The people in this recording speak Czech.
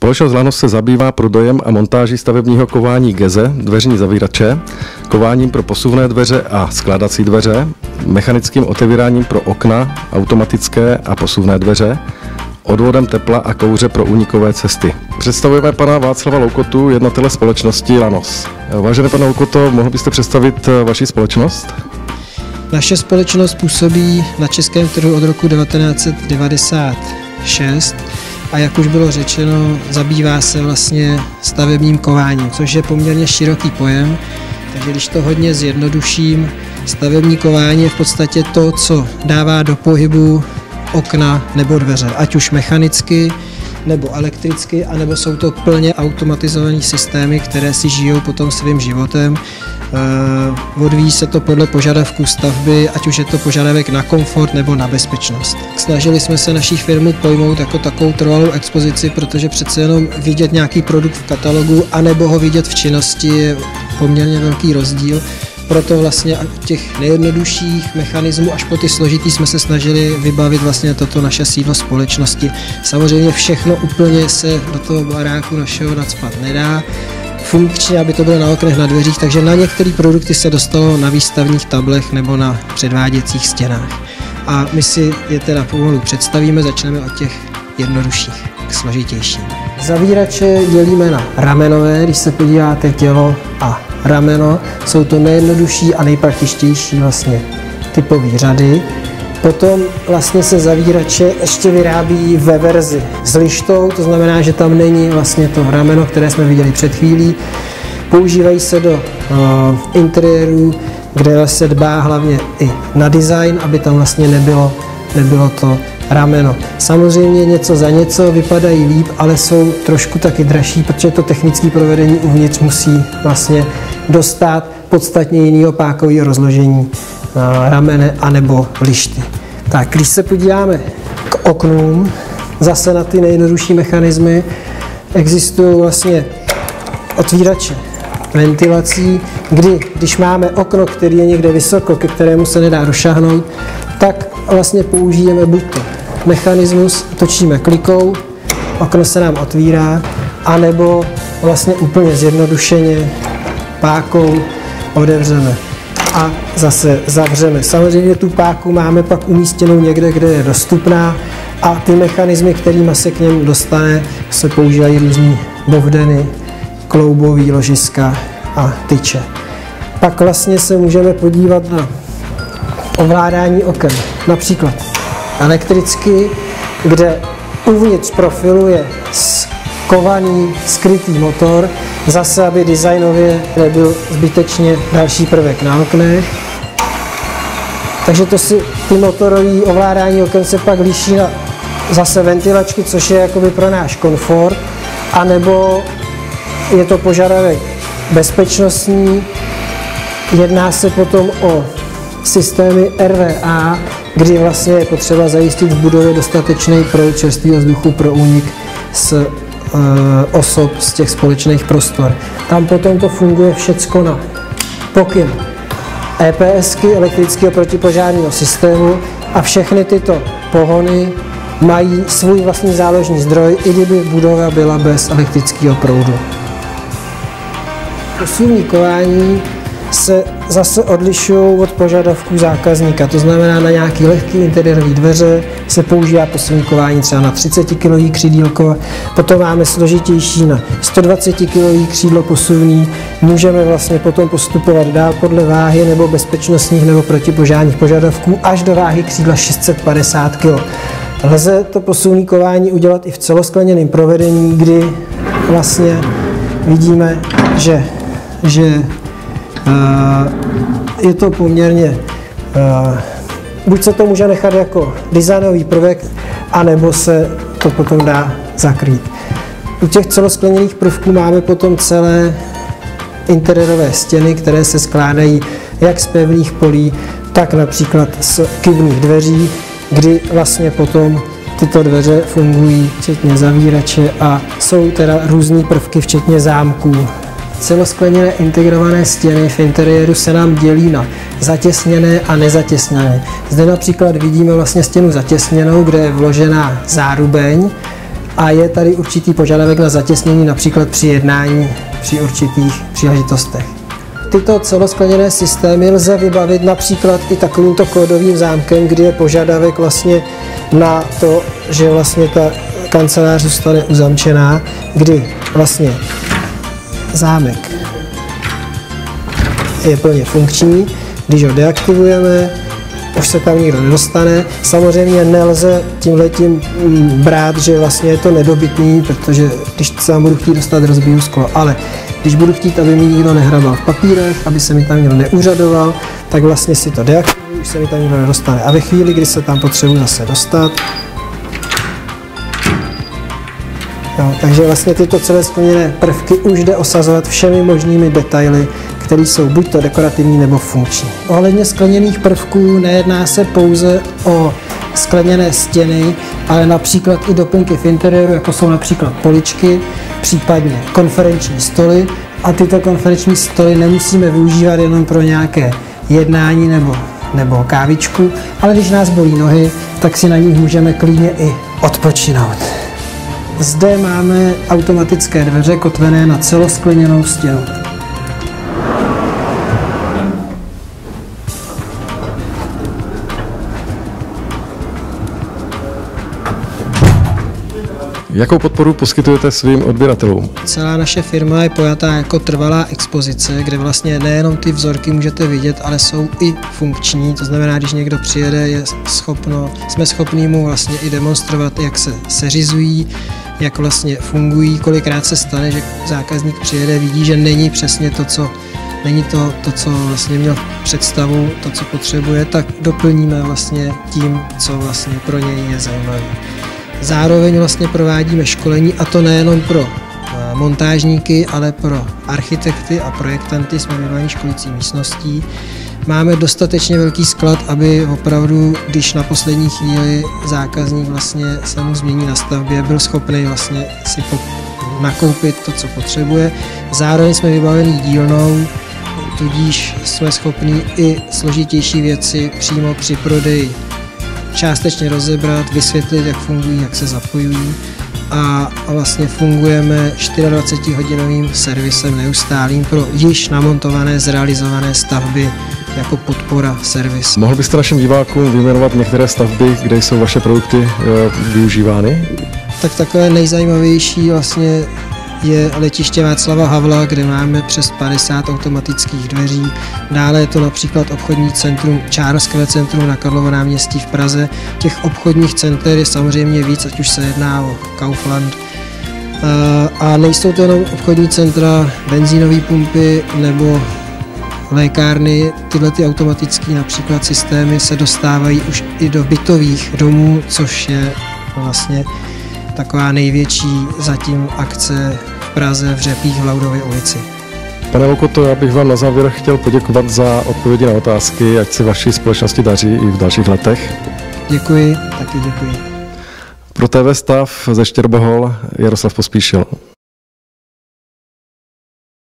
Společnost Lanos se zabývá prodejem a montáží stavebního kování geze, dveřní zavírače, kováním pro posuvné dveře a skládací dveře, mechanickým otevíráním pro okna, automatické a posuvné dveře, odvodem tepla a kouře pro únikové cesty. Představujeme pana Václava Loukotu, jednatele společnosti Lanos. Vážený pane Loukoto, mohl byste představit vaši společnost? Naše společnost působí na českém trhu od roku 1996 a jak už bylo řečeno, zabývá se vlastně stavebním kováním, což je poměrně široký pojem. Takže když to hodně zjednoduším, stavební kování je v podstatě to, co dává do pohybu okna nebo dveře, ať už mechanicky nebo elektricky, anebo jsou to plně automatizované systémy, které si žijou potom svým životem. Odvíjí se to podle požadavků stavby, ať už je to požadavek na komfort nebo na bezpečnost. Snažili jsme se naší firmu pojmout jako takovou trvalou expozici, protože přece jenom vidět nějaký produkt v katalogu anebo ho vidět v činnosti je poměrně velký rozdíl. Proto vlastně těch nejjednodušších mechanismů až po ty složitý jsme se snažili vybavit vlastně toto naše sídlo společnosti. Samozřejmě všechno úplně se do toho baráku našeho nacpat nedá. Funkčně, aby to bylo na oknech, na dveřích, takže na některé produkty se dostalo na výstavních tablech nebo na předváděcích stěnách. A my si je teda pomalu představíme, začneme od těch jednodušších k složitějším. Zavírače dělíme na ramenové, když se podíváte tělo a rameno, jsou to nejjednodušší a nejpraktičtější vlastně typové řady. Potom vlastně se zavírače ještě vyrábí ve verzi s lištou, to znamená, že tam není vlastně to rameno, které jsme viděli před chvílí. Používají se do interiérů, kde se dbá hlavně i na design, aby tam vlastně nebylo to rameno. Samozřejmě něco za něco, vypadají líp, ale jsou trošku taky dražší, protože to technické provedení uvnitř musí vlastně dostat podstatně jiného pákového rozložení ramene anebo lišty. Tak, když se podíváme k oknům, zase na ty nejjednodušší mechanismy, existují vlastně otvírače ventilací, když máme okno, který je někde vysoko, ke kterému se nedá došáhnout, tak vlastně použijeme buď to mechanismus, točíme klikou, okno se nám otvírá, anebo vlastně úplně zjednodušeně pákou otevřeme a zase zavřeme. Samozřejmě tu páku máme pak umístěnou někde, kde je dostupná a ty mechanismy, kterými se k němu dostane, se používají různý bovdeny, kloubový ložiska a tyče. Pak vlastně se můžeme podívat na ovládání oken, například elektricky, kde uvnitř profilu je kovaný skrytý motor, zase aby designově nebyl zbytečně další prvek na oknech. Takže ty motorové ovládání oken se pak liší na zase ventilačky, což je jakoby pro náš komfort, anebo je to požadavek bezpečnostní. Jedná se potom o systémy RVA, kdy vlastně je potřeba zajistit v budově dostatečný proud čerstvého vzduchu pro únik z osob z těch společných prostor. Tam potom to funguje všecko na pokyn EPSky, elektrického protipožárního systému, a všechny tyto pohony mají svůj vlastní záložní zdroj, i kdyby budova byla bez elektrického proudu. Posuvní kování se zase odlišují od požadavků zákazníka, to znamená na nějaké lehké interiérové dveře se používá posuvní kování třeba na 30 kg křídílko, potom máme složitější na 120 kg křídlo posuvní, můžeme vlastně potom postupovat dál podle váhy nebo bezpečnostních nebo protipožárních požadavků až do váhy křídla 650 kg. Lze to posuvní kování udělat i v celoskleněném provedení, kdy vlastně vidíme, že je to poměrně, buď se to může nechat jako designový prvek, anebo se to potom dá zakrýt. U těch celoskleněných prvků máme potom celé interiérové stěny, které se skládají jak z pevných polí, tak například z kyvných dveří, kdy vlastně potom tyto dveře fungují včetně zavírače a jsou teda různý prvky včetně zámků. Celoskleněné integrované stěny v interiéru se nám dělí na zatěsněné a nezatěsněné. Zde například vidíme vlastně stěnu zatěsněnou, kde je vložená zárubeň a je tady určitý požadavek na zatěsnění například při jednání, při určitých příležitostech. Tyto celoskleněné systémy lze vybavit například i takovýmto kódovým zámkem, kdy je požadavek vlastně na to, že vlastně ta kancelář zůstane uzamčená, kdy vlastně zámek je plně funkční, když ho deaktivujeme, už se tam nikdo nedostane. Samozřejmě nelze tímhletím brát, že vlastně je to nedobytný, protože když se tam budu chtít dostat, rozbiju sklo, ale když budu chtít, aby mi nikdo nehrabal v papírech, aby se mi tam nikdo neúřadoval, tak vlastně si to deaktivuji, už se mi tam nikdo nedostane. A ve chvíli, kdy se tam potřebuji zase dostat, jo, takže vlastně tyto celoskleněné prvky už jde osazovat všemi možnými detaily, které jsou buď to dekorativní nebo funkční. Ohledně skleněných prvků nejedná se pouze o skleněné stěny, ale například i doplňky v interiéru, jako jsou například poličky, případně konferenční stoly. A tyto konferenční stoly nemusíme využívat jenom pro nějaké jednání nebo kávičku, ale když nás bolí nohy, tak si na nich můžeme klidně i odpočinout. Zde máme automatické dveře kotvené na celoskleněnou stěnu. Jakou podporu poskytujete svým odběratelům? Celá naše firma je pojatá jako trvalá expozice, kde vlastně nejenom ty vzorky můžete vidět, ale jsou i funkční. To znamená, když někdo přijede, jsme schopni mu vlastně i demonstrovat, jak se seřizují, jak vlastně fungují. Kolikrát se stane, že zákazník přijede, vidí, že není přesně není to, co vlastně měl představu, to, co potřebuje, tak doplníme vlastně tím, co vlastně pro něj je zajímavé. Zároveň vlastně provádíme školení, a to nejenom pro montážníky, ale pro architekty a projektanty jsme vybaveni školící místností. Máme dostatečně velký sklad, aby opravdu, když na poslední chvíli zákazník vlastně se mu změní na stavbě, byl schopný vlastně si nakoupit to, co potřebuje. Zároveň jsme vybaveni dílnou, tudíž jsme schopni i složitější věci přímo při prodeji částečně rozebrat, vysvětlit, jak fungují, jak se zapojují, a vlastně fungujeme 24-hodinovým servisem neustálým pro již namontované, zrealizované stavby jako podpora servis. Mohl byste našim divákům vyjmenovat některé stavby, kde jsou vaše produkty využívány? Tak takové nejzajímavější vlastně je letiště Václava Havla, kde máme přes 50 automatických dveří. Dále je to například obchodní centrum, Čárovské centrum na Karlovo náměstí v Praze. Těch obchodních center je samozřejmě víc, ať už se jedná o Kaufland. A nejsou to jenom obchodní centra, benzínové pumpy nebo lékárny. Tyhle ty automatické například systémy se dostávají už i do bytových domů, což je vlastně taková největší zatím akce v Praze v Řepích v Laudově ulici. Pane Lokoto, já bych vám na závěr chtěl poděkovat za odpovědi na otázky, ať se vaší společnosti daří i v dalších letech. Děkuji, taky děkuji. Pro TV Stav ze Štěrbohol Jaroslav Pospíšil.